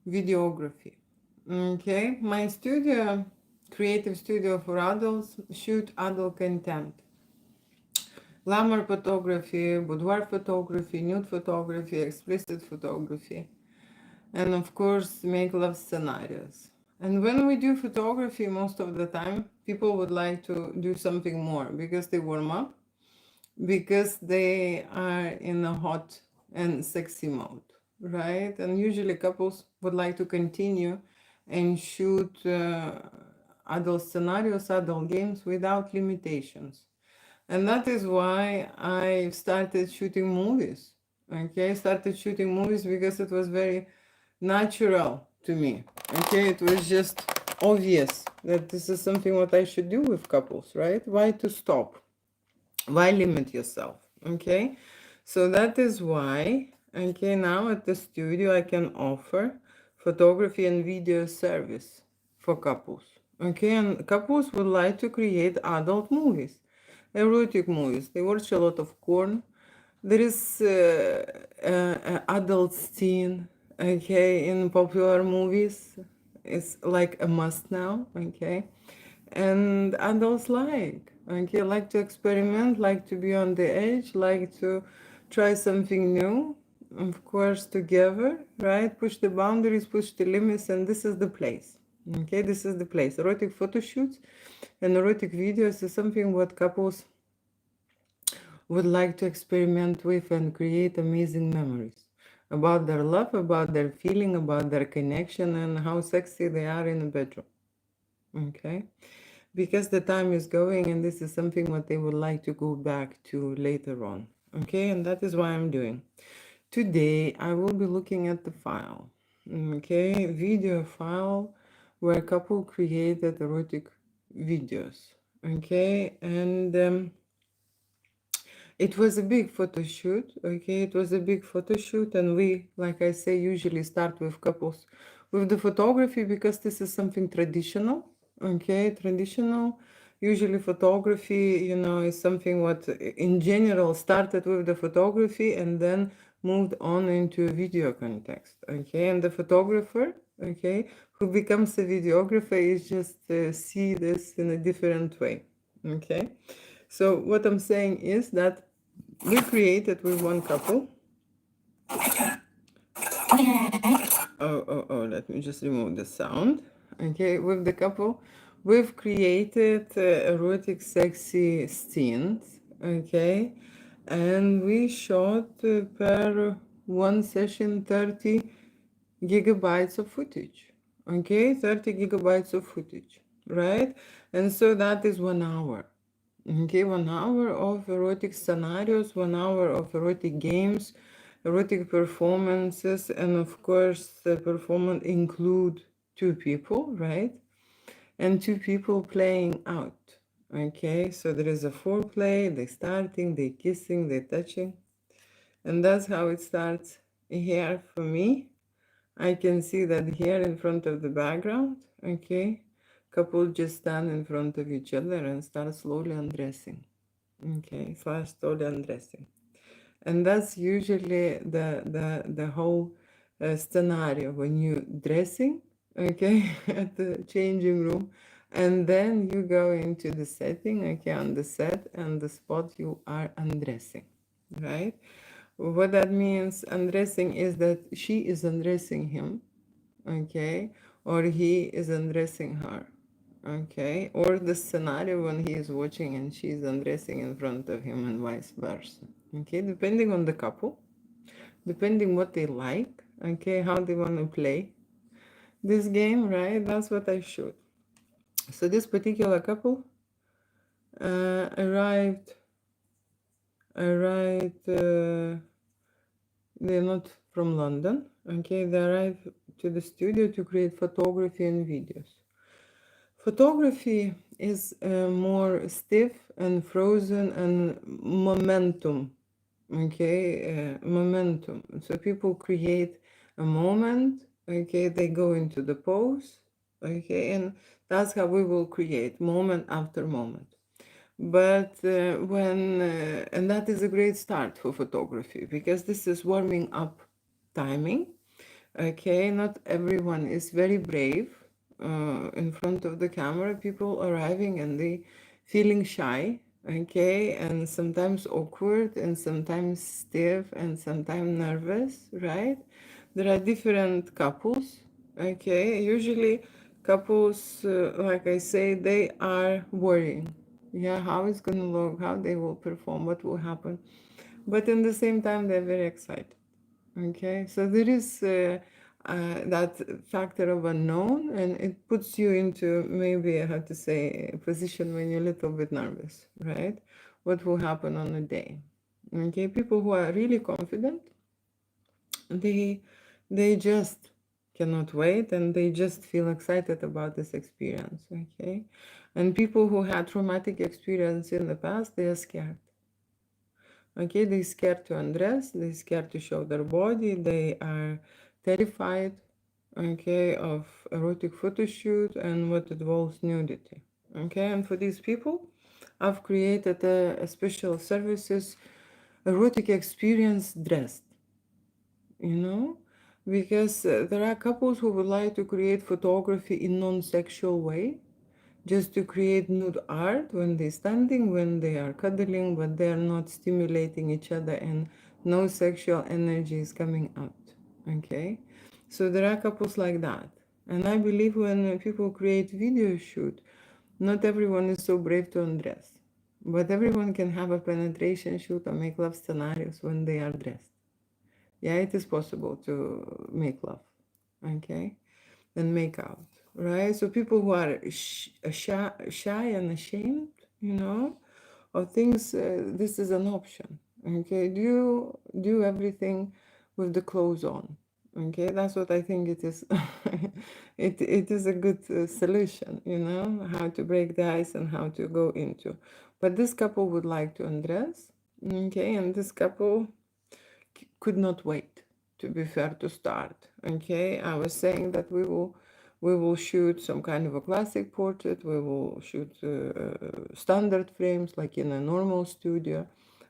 videography. Okay, my studio, creative studio for adults, shoot adult content. Glamour photography, boudoir photography, nude photography, explicit photography, and of course, make love scenarios. And when we do photography, most of the time, people would like to do something more because they warm up, because they are in a hot and sexy mode, right? And usually couples would like to continue and shoot adult scenarios, adult games without limitations. And that is why I started shooting movies. Okay, I started shooting movies because it was very natural to me. Okay, it was just obvious that this is something what I should do with couples, right? Why to stop? Why limit yourself? Okay, so that is why, okay, now at the studio I can offer photography and video service for couples. Okay, and couples would like to create adult movies, erotic movies. They watch a lot of porn. There is adult scene, okay, in popular movies. It's like a must now, okay, and adults like to experiment, like to be on the edge, like to try something new, of course, together, right? Push the boundaries, push the limits, and this is the place. Okay, this is the place. Erotic photo shoots and erotic videos is something what couples would like to experiment with and create amazing memories about their love, about their feeling, about their connection, and how sexy they are in the bedroom. Okay, because the time is going and this is something what they would like to go back to later on. Okay, and that is why I'm doing. Today I will be looking at the file. Okay, video file where couple created erotic videos. Okay, and it was a big photo shoot. Okay, it was a big photo shoot, and we, like I say, usually start with couples with the photography because this is something traditional. Okay, traditional. Usually, photography, is something what in general started with the photography and then moved on into a video context. Okay, and the photographer, okay, who becomes a videographer is just see this in a different way. Okay. So what I'm saying is that we created with one couple. Let me just remove the sound. Okay, with the couple, we've created erotic, sexy scenes. Okay, and we shot per one session 30 gigabytes of footage. Okay, 30 gigabytes of footage, right? And so that is 1 hour. Okay, 1 hour of erotic scenarios, 1 hour of erotic games, erotic performances, and of course, the performance include two people, right? And two people playing out. Okay, so there is a foreplay, they starting, they kissing, they touching, and that's how it starts here for me. I can see that here in front of the background, okay, couple just stand in front of each other and start slowly undressing. Okay, start slowly undressing. And that's usually the whole scenario when you dressing, okay, at the changing room, and then you go into the setting, okay, on the set and the spot you are undressing, right? What that means, undressing, is that she is undressing him, okay, or he is undressing her, okay, or the scenario when he is watching and she is undressing in front of him and vice versa, okay, depending on the couple, depending what they like, okay, how they want to play this game, right? That's what I shoot. So this particular couple arrived, they're not from London, okay, they arrived to the studio to create photography and videos. Photography is more stiff and frozen and momentum, okay, momentum. So people create a moment, okay, they go into the pose, okay, and that's how we will create moment after moment. But and that is a great start for photography because this is warming up timing. Okay, not everyone is very brave in front of the camera. People arriving and they feeling shy, okay, and sometimes awkward and sometimes stiff and sometimes nervous, right? There are different couples, okay. Usually couples, like I say, they are worrying. Yeah, how it's gonna look, how they will perform, what will happen. But in the same time, they're very excited. Okay, so there is that factor of unknown, and it puts you into maybe I have to say a position when you're a little bit nervous, right? What will happen on a day? Okay, people who are really confident, they they just cannot wait, and they just feel excited about this experience. Okay, and people who had traumatic experience in the past, they are scared. Okay, they scared to undress, they scared to show their body, they are terrified, okay, of erotic photo shoot and what involves nudity. Okay, and for these people, I've created a special services, erotic experience dressed, you know, because there are couples who would like to create photography in non-sexual way, just to create nude art when they're standing, when they are cuddling, but they're not stimulating each other and no sexual energy is coming out. Okay? So there are couples like that. And I believe when people create video shoot, not everyone is so brave to undress. But everyone can have a penetration shoot or make love scenarios when they are dressed. Yeah, it is possible to make love. Okay? And make out, right? So people who are shy and ashamed, you know, of things, this is an option. Okay, do everything with the clothes on. Okay, that's what I think it is. It is a good solution, you know, how to break the ice and how to go into. But this couple would like to undress, okay, and this couple could not wait, to be fair, to start. Okay, I was saying that we will shoot some kind of a classic portrait, we will shoot standard frames like in a normal studio,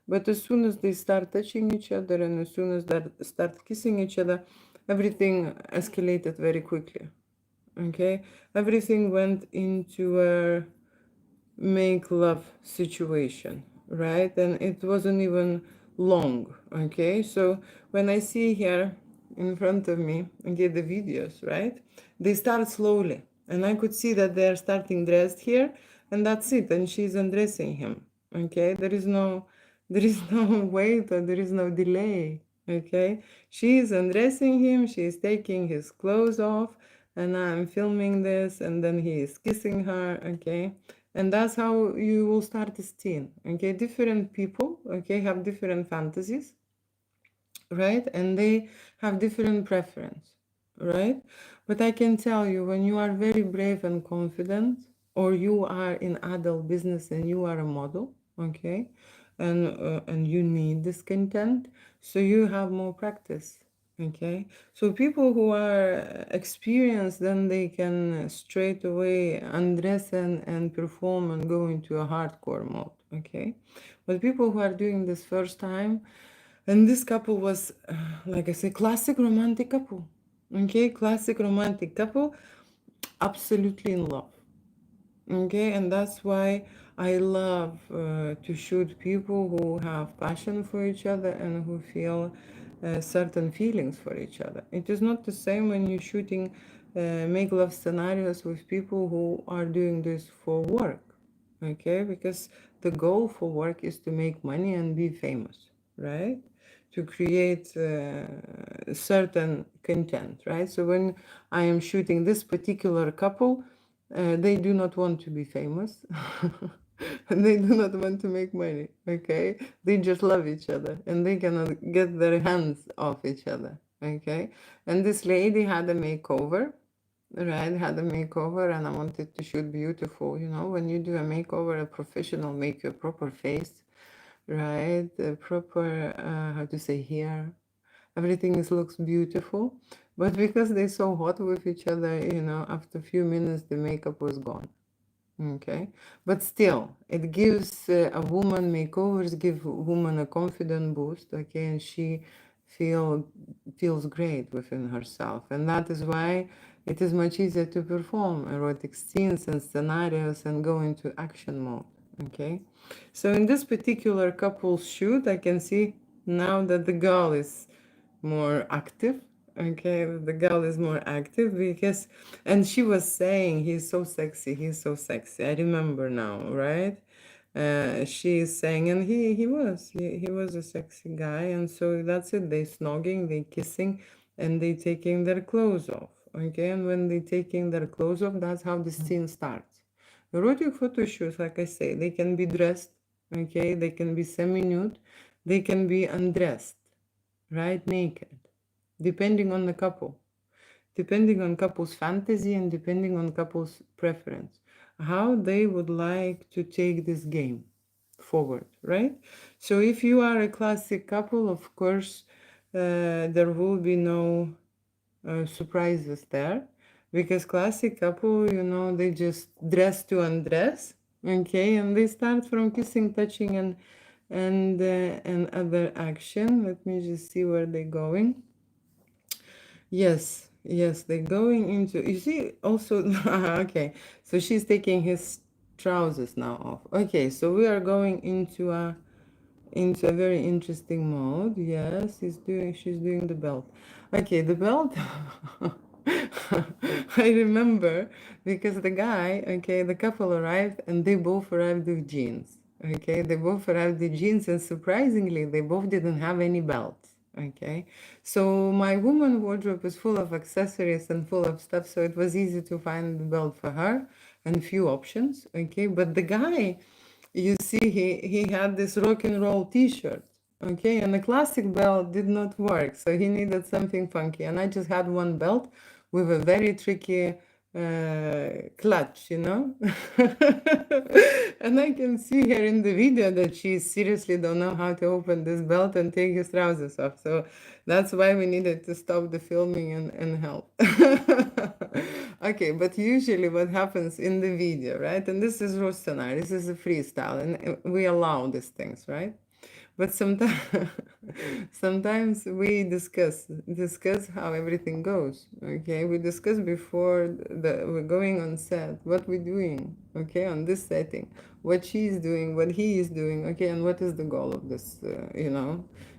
but as soon as they start touching each other and as soon as they start kissing each other, everything escalated very quickly. Okay, everything went into a make love situation, right? And it wasn't even long. Okay, so when I see here in front of me, okay, the videos, right, they start slowly and I could see that they're starting dressed here, and that's it, and she's undressing him. Okay, there is no wait, or there is no delay. Okay, she is undressing him, she is taking his clothes off, and I'm filming this, and then he is kissing her. Okay, and that's how you will start a scene. Okay, different people, okay, have different fantasies, right? And they have different preference, right? But I can tell you, when you are very brave and confident, or you are in adult business and you are a model, okay, and you need this content, so you have more practice. Okay, so people who are experienced, then they can straight away undress and perform and go into a hardcore mode. Okay, but people who are doing this first time, and this couple was, like I say, classic romantic couple. Okay, classic romantic couple, absolutely in love. Okay, and that's why I love to shoot people who have passion for each other and who feel certain feelings for each other. It is not the same when you're shooting make love scenarios with people who are doing this for work. Okay, because the goal for work is to make money and be famous, right? To create certain content, right? So when I am shooting this particular couple, they do not want to be famous. And they do not want to make money. Okay, they just love each other and they cannot get their hands off each other. Okay, and this lady had a makeover, right? Had a makeover, and I wanted to shoot beautiful. You know, when you do a makeover, a professional make your proper face, right? A proper, how to say, hair, everything looks beautiful. But because they're so hot with each other, you know, after a few minutes the makeup was gone. Okay, but still it gives a woman, makeovers give woman a confident boost. Okay, and she feel feels great within herself, and that is why it is much easier to perform erotic scenes and scenarios and go into action mode. Okay, so in this particular couple shoot, I can see now that the girl is more active. Okay, the girl is more active because, and she was saying, he's so sexy, he's so sexy. I remember now, right? She is saying, and he was a sexy guy, and so that's it. They snogging, they kissing, and they taking their clothes off. Okay, and when they taking their clothes off, that's how the scene starts. Erotic photo shoots, like I say, they can be dressed. Okay, they can be semi-nude, they can be undressed, right, naked, depending on the couple, depending on couple's fantasy and depending on couple's preference, how they would like to take this game forward, right? So if you are a classic couple, of course, there will be no surprises there, because classic couple, they just dress to undress, okay, and they start from kissing, touching, and other action. Let me just see where they're going. Yes, yes, they're going into. You see, also, okay. So she's taking his trousers now off. Okay, so we are going into a very interesting mode. Yes, she's doing the belt. Okay, the belt. I remember because the guy, okay, the couple arrived and they both arrived with jeans. Okay, they both arrived with jeans, and surprisingly, they both didn't have any belts. Okay, so my woman wardrobe is full of accessories and full of stuff, so it was easy to find the belt for her and few options. Okay, but the guy, you see, he had this rock and roll T-shirt. Okay, and the classic belt did not work, so he needed something funky, and I just had one belt with a very tricky clutch, and I can see her in the video that she seriously don't know how to open this belt and take his trousers off. So that's why we needed to stop the filming and help. Okay, but usually what happens in the video, right? And this is Rostanar, this is a freestyle, and we allow these things, right? But sometimes sometimes we discuss how everything goes. Okay, we discuss before we're going on set what we're doing. Okay, on this setting, what she's doing, what he is doing. Okay, and what is the goal of this?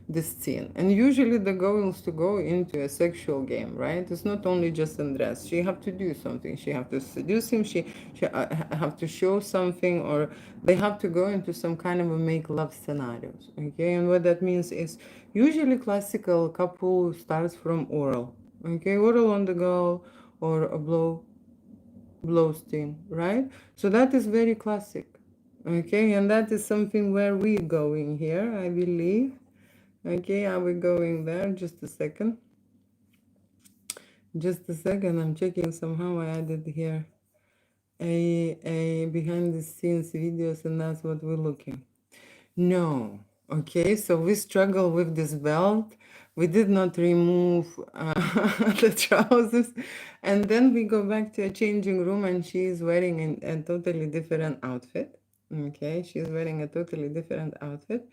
This scene. And usually the goal is to go into a sexual game, right? It's not only just undress. She have to do something. She have to seduce him. She have to show something, or they have to go into some kind of a make love scenarios. Okay, and what that means is usually classical couple starts from oral. Okay, oral on the girl or a blow sting, right? So that is very classic. Okay, and that is something where we're going here, I believe. Okay, are we going there? Just a second. Just a second. I'm checking somehow I added here a behind the scenes videos, and that's what we're looking. No. Okay, so we struggle with this belt. We did not remove the trousers. And then we go back to a changing room, and she is wearing a totally different outfit. Okay, she's wearing a totally different outfit.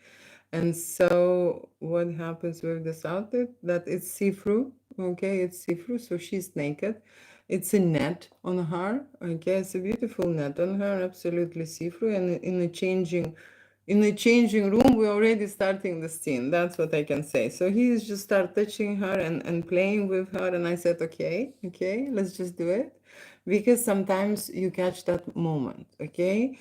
And so what happens with this outfit? That it's see-through. Okay, it's see-through, so she's naked. It's a net on her. Okay, it's a beautiful net on her, absolutely see-through, and in a changing room, we're already starting the scene. That's what I can say. So he just started touching her and playing with her, and I said, okay, let's just do it, because sometimes you catch that moment. Okay,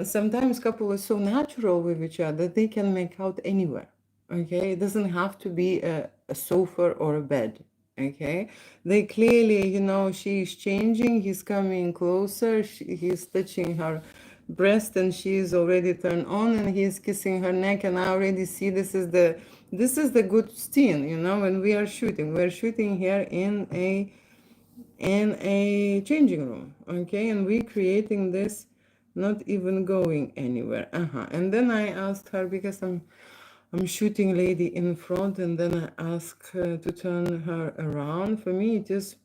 sometimes couple is so natural with each other they can make out anywhere. Okay, it doesn't have to be a sofa or a bed. Okay, they clearly, she's changing, he's coming closer, he's touching her breast, and she is already turned on, and he's kissing her neck, and I already see this is the good scene. When we're shooting here in a changing room. Okay, and we're creating this, not even going anywhere. And then I asked her, because I'm shooting lady in front, and then I ask her to turn her around. For me, it is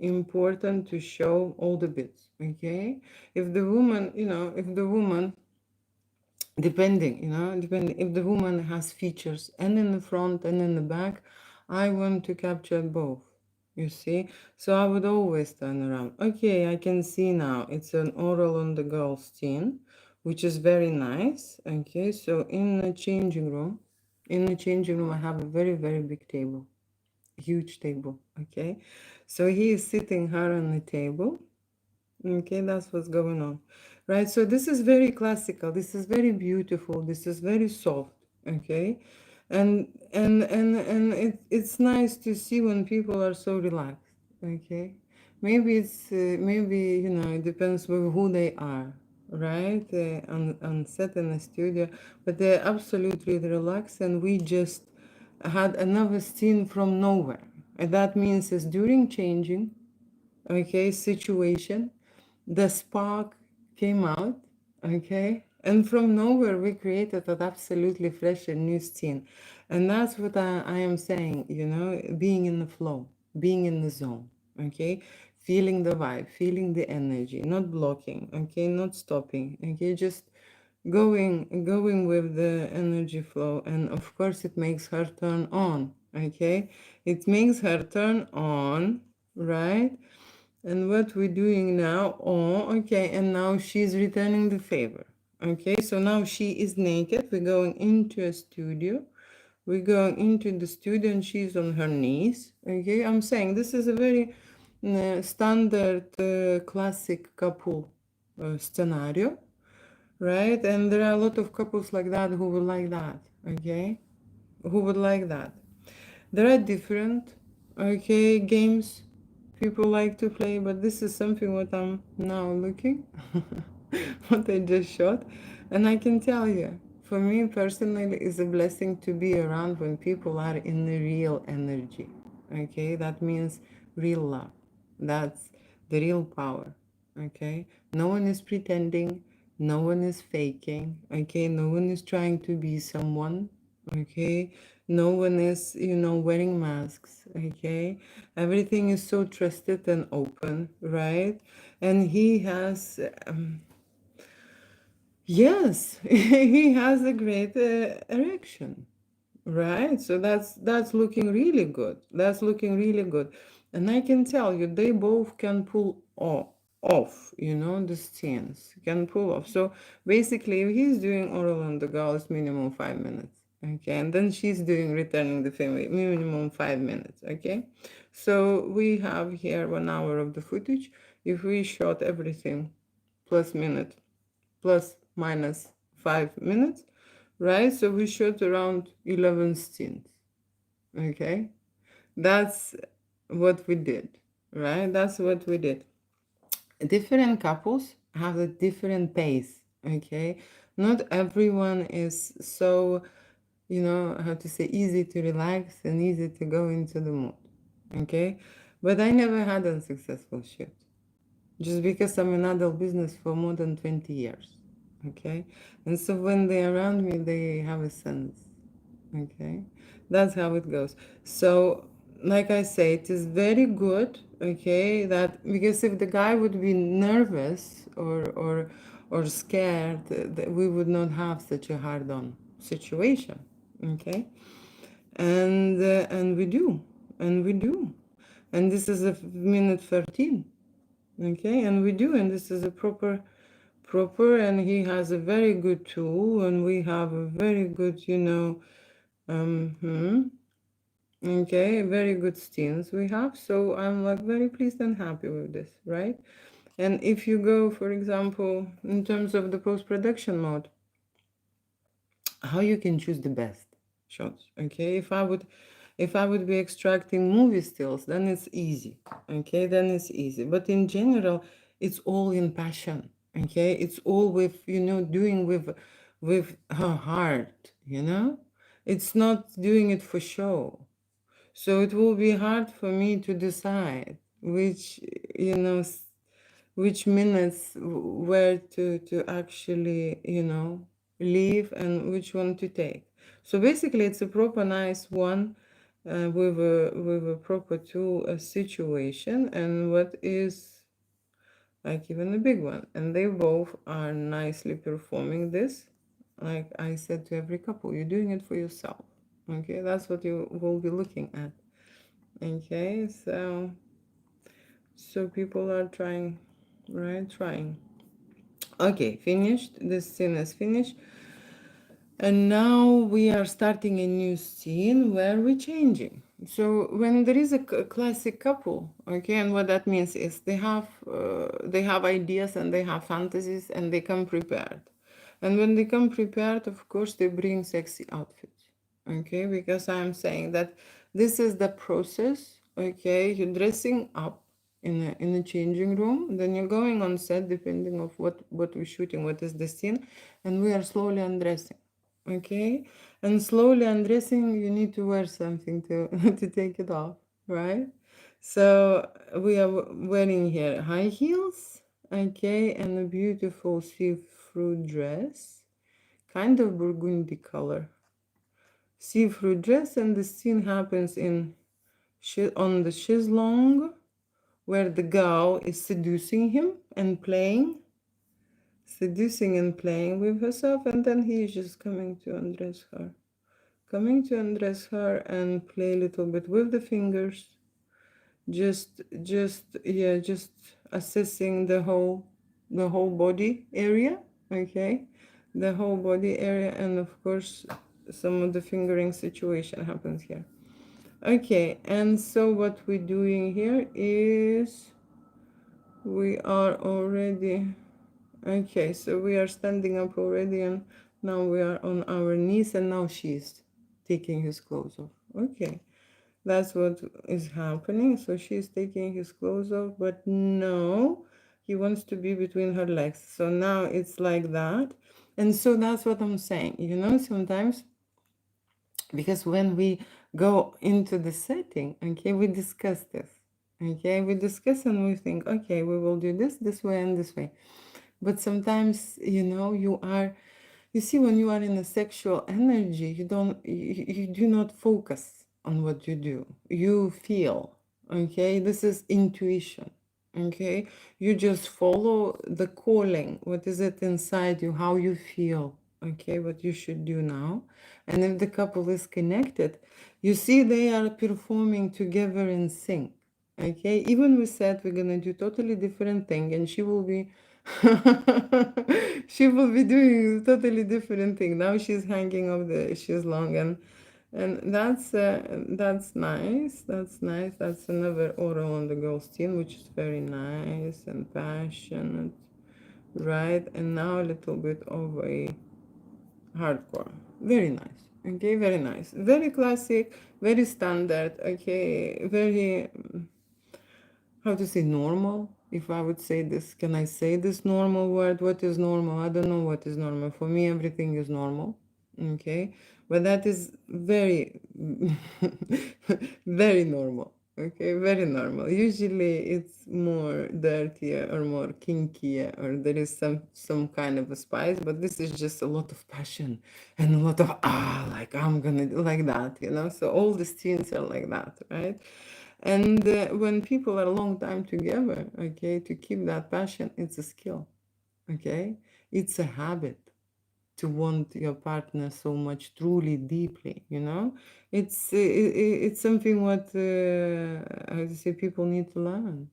important to show all the bits. Okay, if the woman depending, depending if the woman has features and in the front and in the back. I want to capture both, you see. So I would always turn around. Okay, I can see now it's an oral on the girl's chin, which is very nice. Okay, so in the changing room I have a very, very big table, huge table. Okay, so he is sitting her on the table. Okay, that's what's going on. Right, so this is very classical, this is very beautiful, this is very soft. Okay, and it's nice to see when people are so relaxed. Okay, maybe it depends with who they are, right, on set in the studio, but they're absolutely relaxed, and we just had another scene from nowhere, and that means is during changing, okay, situation, the spark came out, okay, and from nowhere we created an absolutely fresh and new scene. And that's what I am saying, being in the flow, being in the zone, okay, feeling the vibe, feeling the energy, not blocking, okay, not stopping, okay, just going with the energy flow. And of course it makes her turn on, okay, it makes her turn on, right? And what we're doing now, oh, okay, and now she's returning the favor. Okay, so now she is naked. We're going into a studio. We're going into the studio and she's on her knees. Okay, I'm saying this is a very standard classic couple scenario, right? And there are a lot of couples like that who would like that, okay? Who would like that. There are different, okay, games people like to play, but this is something what I'm now looking, what I just shot. And I can tell you, for me personally, it's a blessing to be around when people are in the real energy. Okay, that means real love. That's the real power. Okay, no one is pretending, no one is faking. Okay, no one is trying to be someone. Okay, no one is wearing masks. Okay, everything is so trusted and open, right? And he has yes, he has a great erection. Right, so that's looking really good. That's looking really good, and I can tell you they both can pull off. The scenes can pull off. So basically, if he's doing oral on the girl, it's minimum 5 minutes. Okay, and then she's doing returning the family, minimum 5 minutes. Okay, so we have here 1 hour of the footage. If we shot everything plus minute plus minus 5 minutes, right? So we shot around 11 scenes. Okay, that's what we did, right? That's what we did. Different couples have a different pace. Okay, not everyone is so how to say easy to relax and easy to go into the mood. Okay, but I never had a successful shoot just because I'm in adult business for more than 20 years. Okay, and so when they're around me, they have a sense. Okay, that's how it goes. So, like I say, it is very good. Okay, that because if the guy would be nervous or scared, we would not have such a hard-on situation. Okay, and we do, and this is a minute 13. Okay, and we do, and this is a proper, and he has a very good tool, and we have a very good, hmm, okay, very good scenes we have. So I'm like very pleased and happy with this, right? And if you go, for example, in terms of the post-production mode, how you can choose the best shots. Okay, if I would be extracting movie stills, then it's easy. Okay, then it's easy. But in general, it's all in passion. Okay, it's all with doing with her heart. It's not doing it for show. So it will be hard for me to decide you know which minutes where to actually leave and which one to take. So basically it's a proper nice one, with a proper tool, a situation, and what is like even a big one, and they both are nicely performing this. Like I said to every couple, you're doing it for yourself. Okay, that's what you will be looking at. Okay, so people are trying, right? Trying. Okay, finished. This scene is finished. And now we are starting a new scene where we're changing. So when there is a classic couple, okay, and what that means is they have ideas and they have fantasies and they come prepared. And when they come prepared, of course, they bring sexy outfits, okay, because I'm saying that this is the process, okay. You're dressing up in a changing room, then you're going on set depending of what we're shooting, what is the scene, and we are slowly undressing. Okay, and slowly undressing, you need to wear something to to take it off, right? So we are wearing here high heels, okay, and a beautiful see-through dress, kind of burgundy color, see-through dress, and the scene happens in on the chaise where the girl is seducing and playing with herself, and then he is just coming to undress her and play a little bit with the fingers, just assessing the whole body area, okay, the whole body area, and of course some of the fingering situation happens here. Okay, and so what we're doing here is we are already, okay, so we are standing up already, and now we are on our knees, and now she's taking his clothes off. Okay, that's what is happening. So she's taking his clothes off, but no, he wants to be between her legs. So now it's like that. And so that's what I'm saying. Sometimes, because when we go into the setting, okay, we discuss this. Okay, we discuss and we think, okay, we will do this way, and this way. But sometimes, you see, when you are in a sexual energy, you do not focus on what you do. You feel, okay? This is intuition, okay? You just follow the calling. What is it inside you? How you feel, okay? What you should do now. And if the couple is connected, you see they are performing together in sync, okay? Even we said we're gonna do totally different thing, and she will be she will be doing a totally different thing. Now she's hanging up the shoes long, and that's nice. That's nice. That's another aura on the girl's team, which is very nice and passionate, right? And now a little bit of a hardcore. Very nice. Okay, very nice. Very classic, very standard. Okay, very, how to say, normal. If I would say this, can I say this normal word? What is normal? I don't know what is normal. For me, everything is normal. Okay, but that is very very normal. Okay, very normal. Usually it's more dirtier or more kinkier, or there is some kind of a spice, but this is just a lot of passion and a lot of like I'm gonna do like that. So all the scenes are like that, right? And when people are a long time together, okay, to keep that passion, it's a skill, okay? It's a habit to want your partner so much, truly, deeply. It's something what, how to say, people need to learn,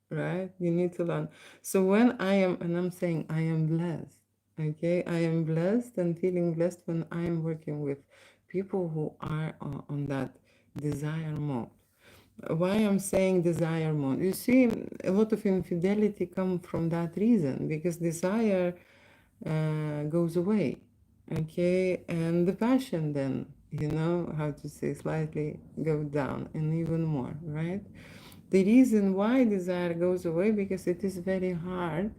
right? You need to learn. So when and I'm saying I am blessed, okay? I am blessed and feeling blessed when I am working with people who are on that desire mode. Why I'm saying desire mode? You see, a lot of infidelity come from that reason, because desire goes away, okay, and the passion then, how to say, slightly go down, and even more, right? The reason why desire goes away, because it is very hard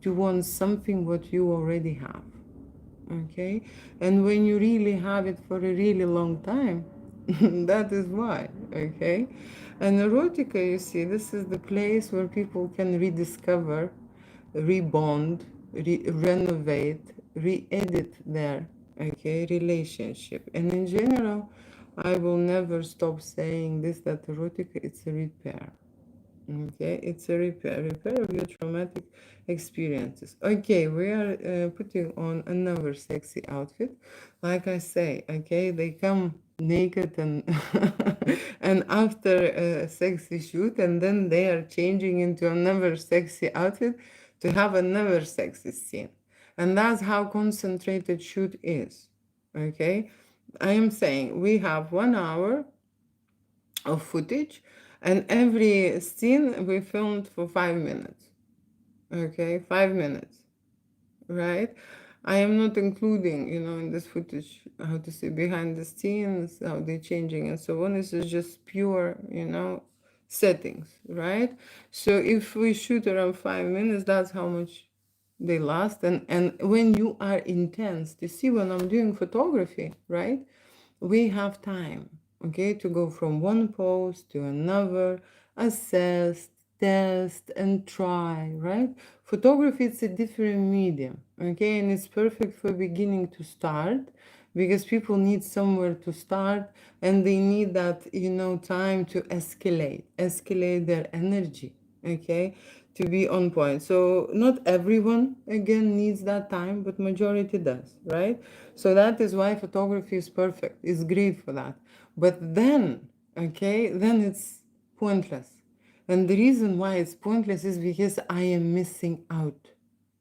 to want something what you already have, okay, and when you really have it for a really long time, that is why, okay. And erotica, you see, this is the place where people can rediscover, rebond, renovate, re-edit their, okay, relationship. And in general, I will never stop saying this, that erotica, it's a repair, Okay, it's a repair of your traumatic experiences. Okay, we are putting on another sexy outfit. Like I say, okay, they come naked and and after a sexy shoot, and then they are changing into another sexy outfit to have another sexy scene. And that's how concentrated shoot is. Okay, I am saying we have 1 hour of footage, and every scene we filmed for 5 minutes. Okay, 5 minutes, right? I am not including, in this footage, how to say, behind the scenes, how they're changing and so on. This is just pure, settings, right? So if we shoot around 5 minutes, that's how much they last. And when you are intense, you see, when I'm doing photography, right? We have time, okay, to go from one pose to another, assess, test, and try, right? Photography is a different medium, okay, and it's perfect for beginning to start because people need somewhere to start, and they need that, time to escalate their energy, okay, to be on point. So not everyone again needs that time, but majority does, right? So that is why photography is perfect. It's great for that. But then, okay, then it's pointless. And the reason why it's pointless is because I am missing out.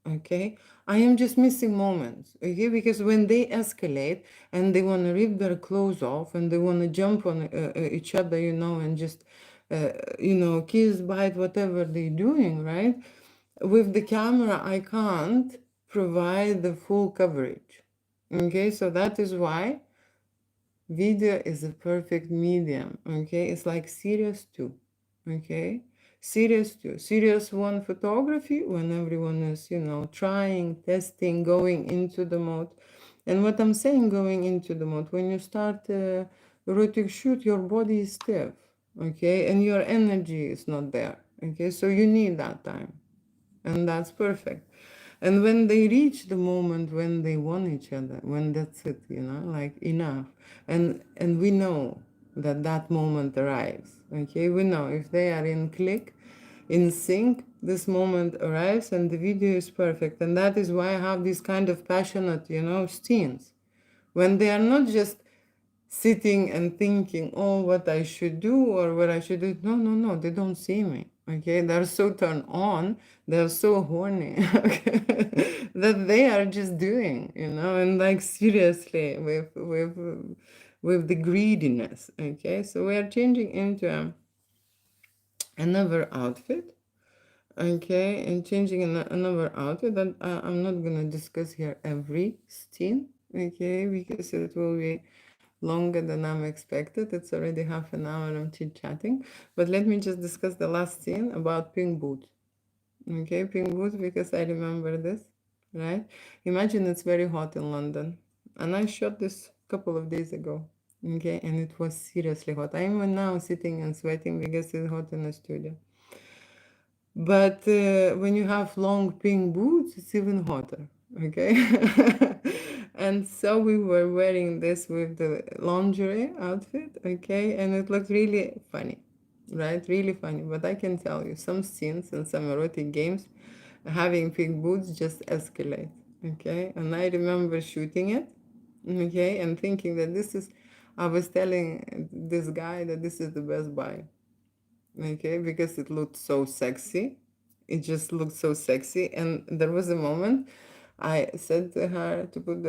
Okay, I am just missing moments. Okay, because when they escalate and they want to rip their clothes off and they want to jump on each other, and just kiss, bite, whatever they're doing, right? With the camera, I can't provide the full coverage. Okay, so that is why video is a perfect medium. Okay, it's like serious too. Okay, serious too. Serious one photography when everyone is, trying, testing, going into the mode. And what I'm saying, going into the mode, when you start erotic shoot, your body is stiff. Okay, and your energy is not there. Okay, so you need that time, and that's perfect. And when they reach the moment when they want each other, when that's it, like enough, and we know that that moment arrives. Okay, we know if they are in click, in sync, this moment arrives, and the video is perfect. And that is why I have these kind of passionate, scenes when they are not just sitting and thinking, oh, what I should do or what I should do. No, no, no, they don't see me. Okay, they're so turned on, they're so horny, okay, that they are just doing, and like seriously with the greediness. Okay, so we are changing into another outfit. Okay, and changing another outfit that I'm not gonna discuss here every scene. Okay, because it will be longer than I'm expected. It's already half an hour I'm chit chatting. But let me just discuss the last scene about pink boots. Okay, pink boots, because I remember this, right? Imagine it's very hot in London. And I shot this a couple of days ago. Okay, and it was seriously hot. I'm now sitting and sweating because it's hot in the studio. But when you have long pink boots, it's even hotter. Okay. And so we were wearing this with the lingerie outfit. Okay. And it looked really funny, right? Really funny. But I can tell you, some scenes and some erotic games, having pink boots just escalate. Okay. And I remember shooting it. Okay. And thinking that I was telling this guy that this is the best buy. Okay, because it looked so sexy. It just looked so sexy. And there was a moment I said to her to put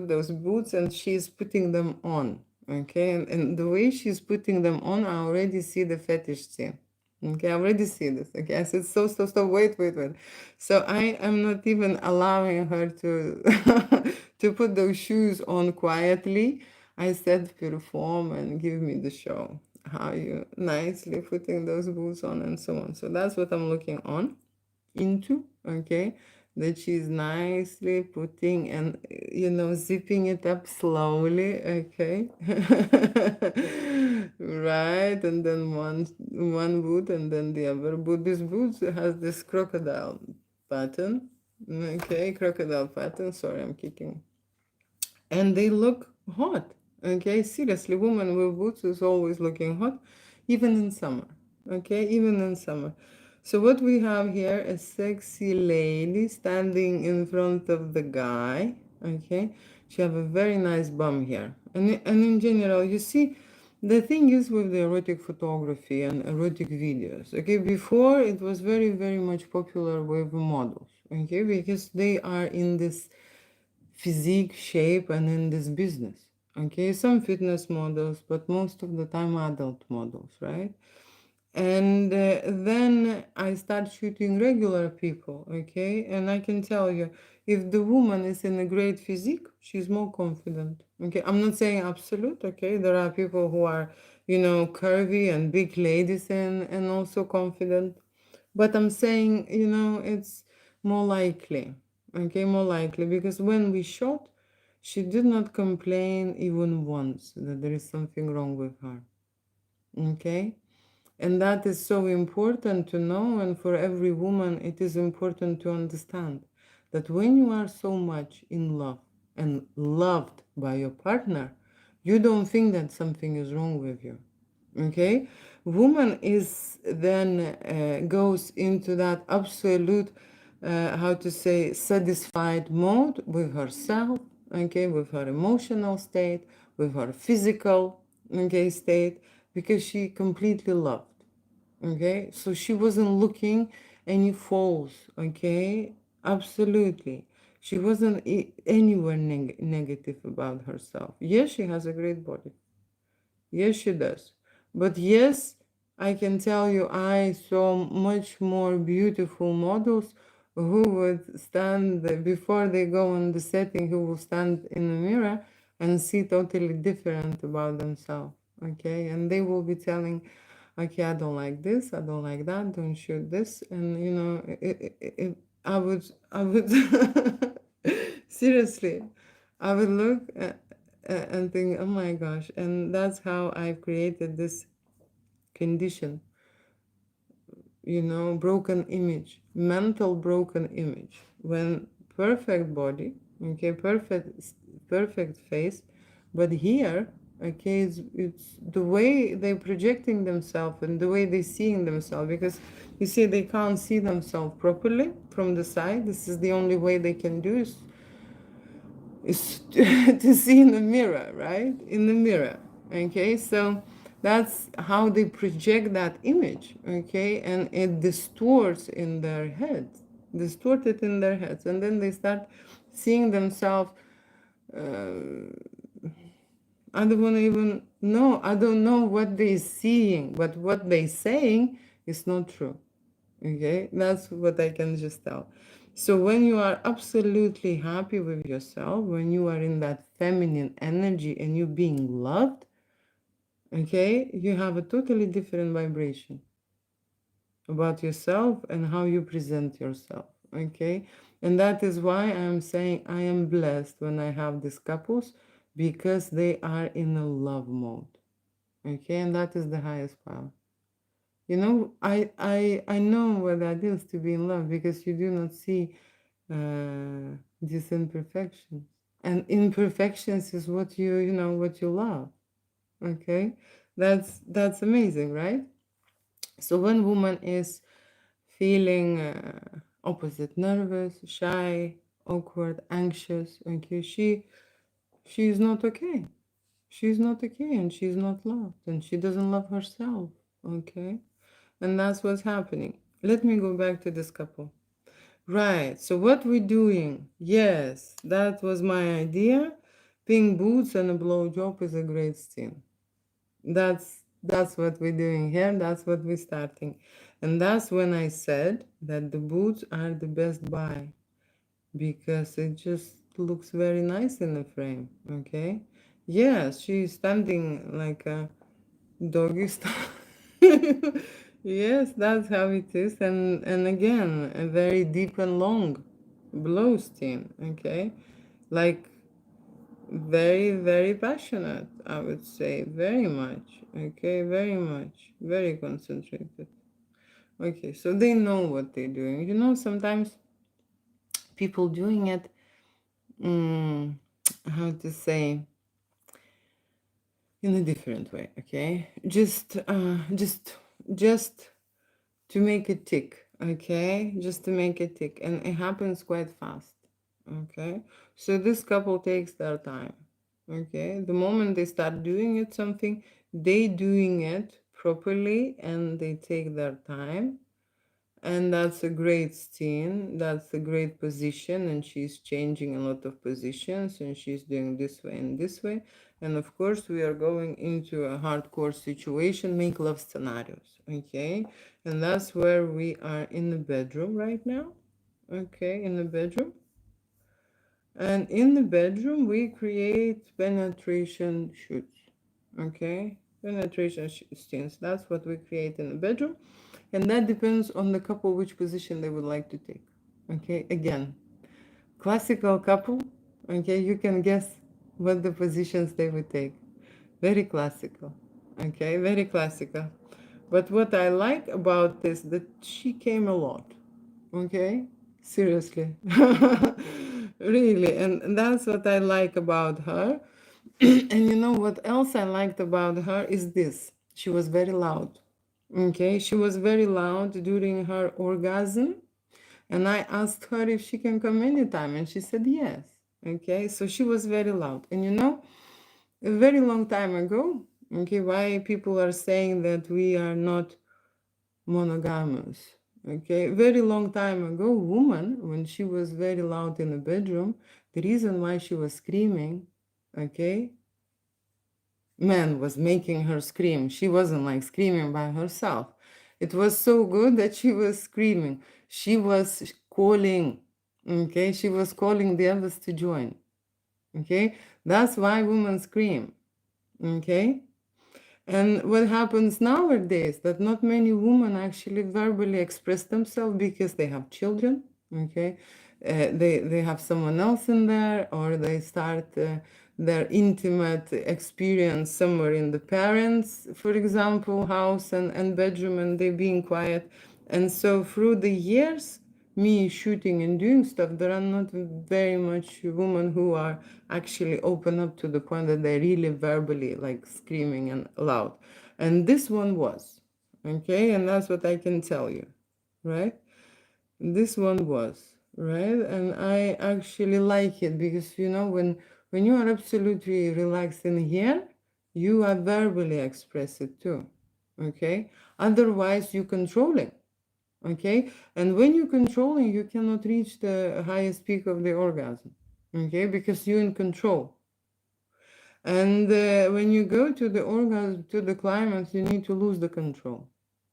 those boots, and she's putting them on. Okay, and the way she's putting them on, I already see the fetish scene. Okay, I already see this. Okay, I said, so, wait. So I am not even allowing her to to put those shoes on quietly. I said, perform and give me the show. How you nicely putting those boots on and so on. So that's what I'm looking on into. Okay, that she's nicely putting and zipping it up slowly. Okay. Right, and then one boot and then the other boot. This boot has this crocodile pattern. Okay, crocodile pattern. Sorry, I'm kicking. And they look hot. Okay, seriously, woman with boots is always looking hot, even in summer. okay, even in summer. So what we have here, a sexy lady standing in front of the guy, okay? She have a very nice bum here. And in general, you see, the thing is with the erotic photography and erotic videos, okay, before it was very, very much popular with models, okay, because they are in this physique shape and in this business, okay, some fitness models, but most of the time adult models, right? And then I start shooting regular people, okay? And I can tell you, if the woman is in a great physique, she's more confident, okay? I'm not saying absolute, okay? There are people who are, curvy and big ladies and also confident. But I'm saying, it's more likely, okay? More likely, because when we shot, she did not complain even once that there is something wrong with her, okay? And that is so important to know, and for every woman, it is important to understand that when you are so much in love and loved by your partner, you don't think that something is wrong with you. Okay? Woman is then goes into that absolute, how to say, satisfied mode with herself, okay, with her emotional state, with her physical, okay, state, because she completely loved, okay, so she wasn't looking any faults, okay, absolutely, she wasn't anywhere negative about herself. Yes, she has a great body. Yes, she does. But yes, I can tell you, I saw much more beautiful models who would stand before they go on the setting, who will stand in the mirror and see totally different about themselves. Okay, and they will be telling, okay, I don't like this, I don't like that, don't shoot this, and I would seriously, I would look and think, oh my gosh, and that's how I've created this condition, broken image, mental broken image. When perfect body, okay, perfect face, but here, okay, it's the way they're projecting themselves and the way they're seeing themselves, because you see, they can't see themselves properly from the side. This is the only way they can do is to see in the mirror, right? In the mirror. Okay, so that's how they project that image, okay, and it distorts in their heads, distorted in their heads, and then they start seeing themselves. I don't want to even know. I don't know what they're seeing, but what they're saying is not true. Okay, that's what I can just tell. So when you are absolutely happy with yourself, when you are in that feminine energy and you being loved, okay, you have a totally different vibration about yourself and how you present yourself. Okay, and that is why I'm saying I am blessed when I have these couples, because they are in a love mode. Okay, and that is the highest power. I know what that is to be in love, because you do not see these imperfections, and imperfections is what what you love. Okay, that's amazing, right? So when woman is feeling opposite, nervous, shy, awkward, anxious, okay, she's not okay. She's not okay, and she's not loved, and she doesn't love herself. Okay, and that's what's happening. Let me go back to this couple. Right, so what we're doing, yes, that was my idea. Pink boots and a blowjob is a great scene. That's what we're doing here. That's what we're starting. And that's when I said that the boots are the best buy, because it just looks very nice in the frame. Okay. Yes, she's standing like a doggy style. Yes, that's how it is. And again, a very deep and long blow steam. Okay. Like very, very passionate, I would say. Very much. Okay, very much. Very concentrated. Okay, so they know what they're doing. Sometimes people doing it, mm, how to say, in a different way. Okay, just just to make it tick, okay? Just to make it tick. And it happens quite fast, okay? So this couple takes their time, okay? The moment they start doing it, something, they doing it properly and they take their time. And that's a great scene. That's a great position. And she's changing a lot of positions and she's doing this way and this way. And of course, we are going into a hardcore situation, make love scenarios. Okay. And that's where we are in the bedroom right now. Okay. In the bedroom. And in the bedroom, we create penetration shoots. Okay. Penetration scenes. That's what we create in the bedroom. And that depends on the couple which position they would like to take. Okay, again, classical couple, okay, you can guess what the positions they would take. Very classical. Okay, very classical. But what I like about this, that she came a lot. Okay, seriously. Really, and that's what I like about her. And you know what else I liked about her is this. She was very loud. Okay, she was very loud during her orgasm, and I asked her if she can come anytime, and she said yes. Okay, so she was very loud. And you know, a very long time ago, okay, why people are saying that we are not monogamous. Okay, very long time ago, woman, when she was very loud in the bedroom, the reason why she was screaming, okay, man was making her scream. She wasn't like screaming by herself. It was so good that she was screaming. She was calling, okay? She was calling the others to join, okay? That's why women scream, okay? And what happens nowadays that not many women actually verbally express themselves because they have children, okay? They have someone else in there, or they start their intimate experience somewhere in the parents, for example, house and bedroom, and they being quiet. And so through the years, me shooting and doing stuff, there are not very much women who are actually open up to the point that they really verbally like screaming and loud. And this one was, okay, and that's what I can tell you, right? This one was, right? And I actually like it because you know when you are absolutely relaxed in here, you are verbally express it too, okay? Otherwise, you controlling, okay? And when you're controlling, you cannot reach the highest peak of the orgasm, okay? Because you're in control. And when you go to the orgasm, to the climax, you need to lose the control,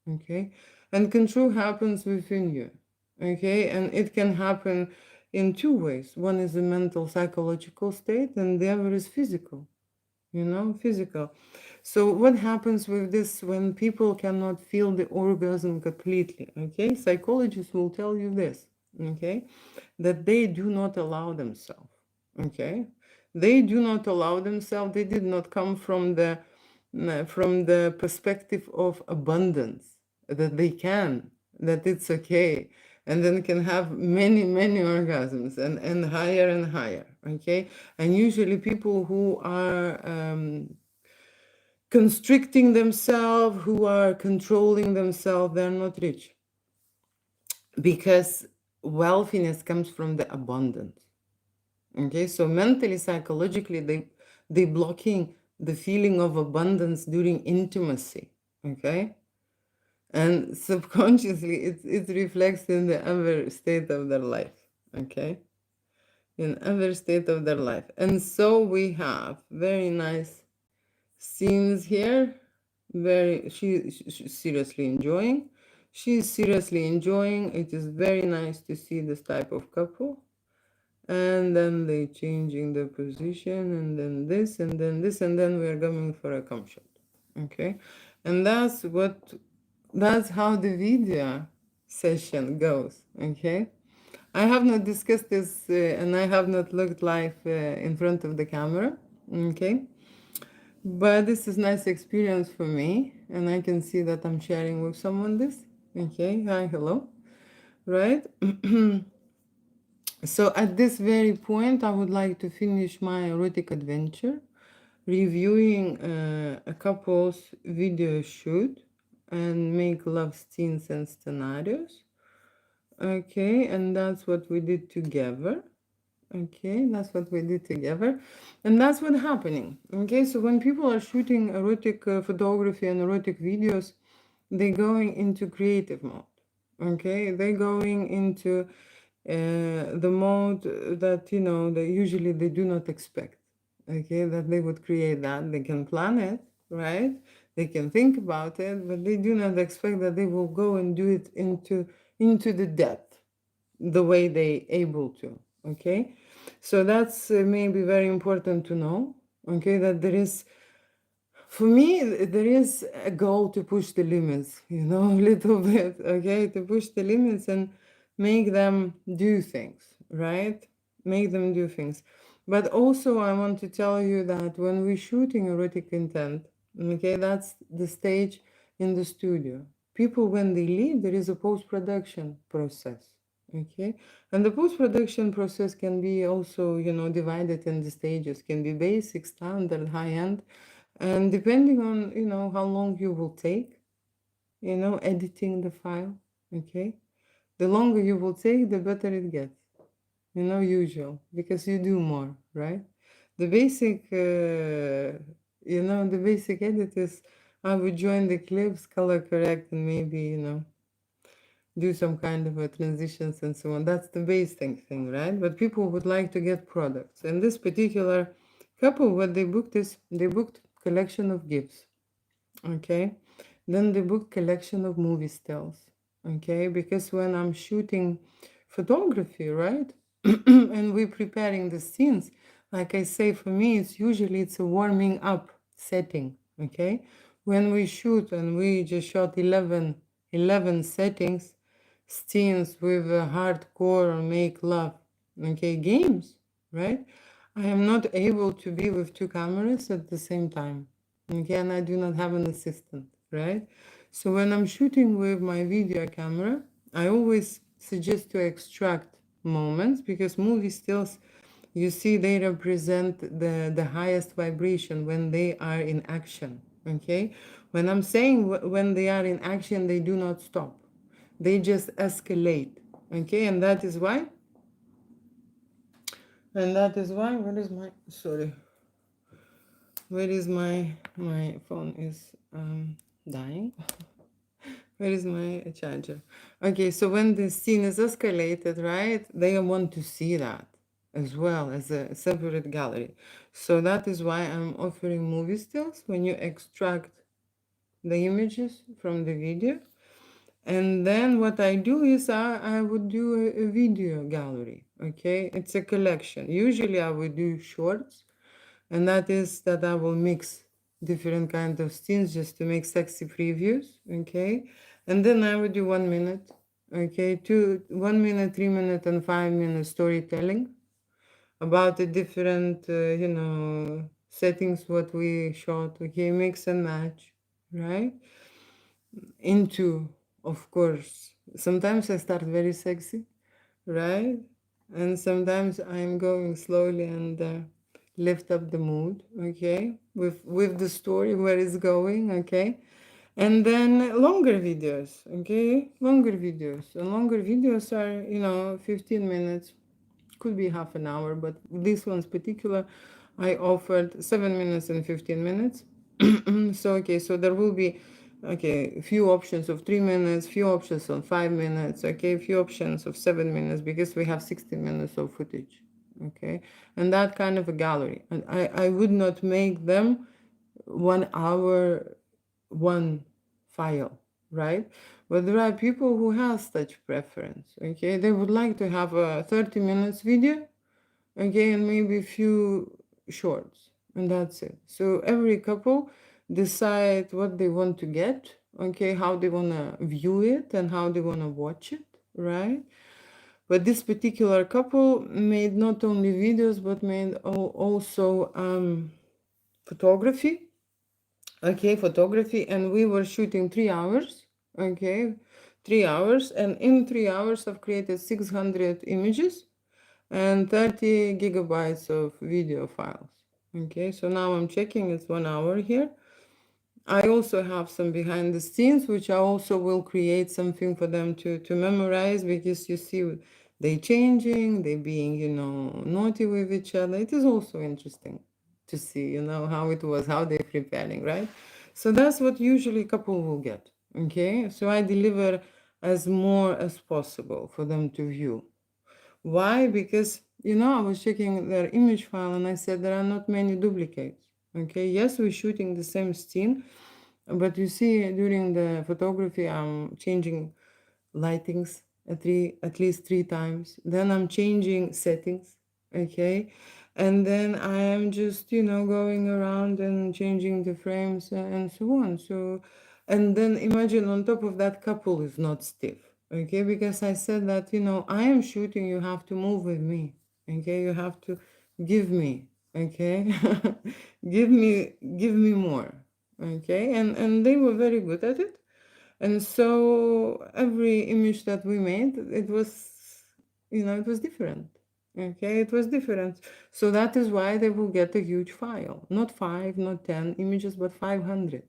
okay? And control happens within you, okay? And it can happen in two ways. One is a mental, psychological state, and the other is physical, you know, physical. So what happens with this when people cannot feel the orgasm completely, okay? Psychologists will tell you this, okay? That they do not allow themselves, okay? They do not allow themselves. They did not come from the perspective of abundance, that they can, that it's okay, and then can have many, many orgasms and higher and higher, okay? And usually people who are constricting themselves, who are controlling themselves, they're not rich because wealthiness comes from the abundance. Okay, so mentally, psychologically, they blocking the feeling of abundance during intimacy. Okay, and subconsciously, it reflects in the other state of their life. Okay, in other state of their life, and so we have very nice scenes here. Very, she's seriously enjoying. She's seriously enjoying. It is very nice to see this type of couple. And then they changing the position, and then this, and then this, and then we are going for a cum shot. Okay, and that's how the video session goes. Okay, I have not discussed this, and I have not looked live in front of the camera. Okay, but this is nice experience for me, and I can see that I'm sharing with someone this. Okay, hi, hello, right? So at this very point, I would like to finish my erotic adventure, reviewing a couple's video shoot, and make love scenes and scenarios. Okay, and that's what we did together. Okay, that's what we did together. And that's what's happening. Okay, so when people are shooting erotic photography and erotic videos, they're going into creative mode. Okay, they're going into the mode that, you know, they usually they do not expect. Okay, that they would create that. They can plan it, right? They can think about it, but they do not expect that they will go and do it into the depth the way they able to. Okay, so that's maybe very important to know. Okay, that there is, for me, there is a goal to push the limits, you know, a little bit. Okay, to push the limits and make them do things, right? Make them do things. But also I want to tell you that when we're shooting erotic content, okay, that's the stage in the studio. People, when they leave, there is a post-production process. Okay, and the post-production process can be also, you know, divided in the stages, can be basic, standard, high-end, and depending on, you know, how long you will take, you know, editing the file. Okay, the longer you will take, the better it gets, you know, usual, because you do more, right? The basic you know, the basic edit is, I would join the clips, color correct, and maybe, you know, do some kind of a transitions and so on. That's the basic thing, right? But people would like to get products. And this particular couple, what they booked is they booked collection of gifts. Okay, then they booked collection of movie stills. Okay, because when I'm shooting photography, right, and we're preparing the scenes, like I say, for me it's a warming up setting. Okay, when we shoot and we just shot 11 settings, scenes with a hardcore or make love, okay, games, right, I am not able to be with two cameras at the same time. Again, I do not have an assistant, right? So when I'm shooting with my video camera, I always suggest to extract moments, because movie stills, you see, they represent the highest vibration when they are in action. Okay, when I'm saying when they are in action, they do not stop, they just escalate. Okay, and that is why, where is my, sorry, where is my phone is dying. Where is my charger? Okay, so when the scene is escalated, right, they want to see that as well as a separate gallery. So that is why I'm offering movie stills when you extract the images from the video. And then what I do is I would do a video gallery. Okay, it's a collection. Usually I would do shorts, and that is that I will mix different kind of scenes just to make sexy previews. Okay, and then I would do 1 minute. Okay, 1 minute, 3 minute, and 5 minute storytelling about the different you know, settings what we shot. Okay, mix and match, right? Into, of course, sometimes I start very sexy, right? And sometimes I'm going slowly and lift up the mood, okay, with the story where it's going, okay. And then longer videos, okay, longer videos. And longer videos are, you know, 15 minutes, could be half an hour, but this one's particular, I offered 7 minutes and 15 minutes. So okay, so there will be, okay, few options of 3 minutes, few options on 5 minutes, okay, few options of 7 minutes, because we have 16 minutes of footage, okay, and that kind of a gallery. And I would not make them 1 hour one file, right? But there are people who have such preference, okay, they would like to have a 30 minutes video, okay, and maybe a few shorts, and that's it. So every couple decide what they want to get, okay, how they want to view it and how they want to watch it, right? But this particular couple made not only videos but made also photography, okay, photography, and we were shooting 3 hours, okay, 3 hours, and in 3 hours I've created 600 images and 30 gigabytes of video files. Okay, so now I'm checking, it's 1 hour here. I also have some behind the scenes, which I also will create something for them to memorize, because you see they changing, they being, naughty with each other. It is also interesting to see, how it was, how they're preparing, right? So that's what usually couple will get. Okay. So I deliver as more as possible for them to view. Why? Because, I was checking their image file and I said there are not many duplicates. Okay, yes, we're shooting the same scene, but you see, during the photography, I'm changing lightings at least three times. Then I'm changing settings, okay, and then I am just going around and changing the frames and so on. So, and then imagine on top of that, couple is not stiff, okay, because I said that I am shooting. You have to move with me, okay. You have to give me, okay, give me more, okay, and they were very good at it. And so every image that we made, it was different. Okay, it was different. So that is why they will get a huge file. Not five, not 10 images, but 500.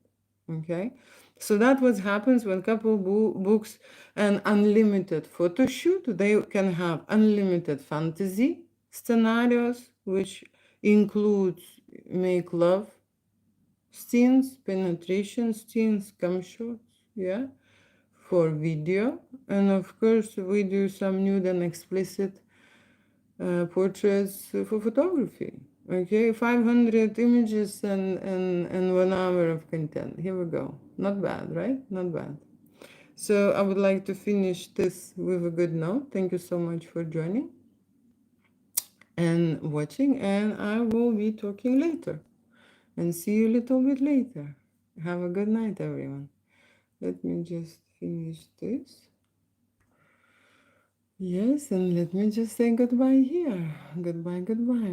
Okay. So that what happens when couple books an unlimited photo shoot. They can have unlimited fantasy scenarios, which includes make love scenes, penetration scenes, cum shots, yeah, for video. And of course, we do some nude and explicit portraits for photography. Okay, 500 images and 1 hour of content. Here we go. Not bad, right? Not bad. So I would like to finish this with a good note. Thank you so much for joining and watching, and I will be talking later and see you a little bit later. Have a good night, everyone. Let me just finish this. Yes, and let me just say goodbye here. Goodbye, goodbye.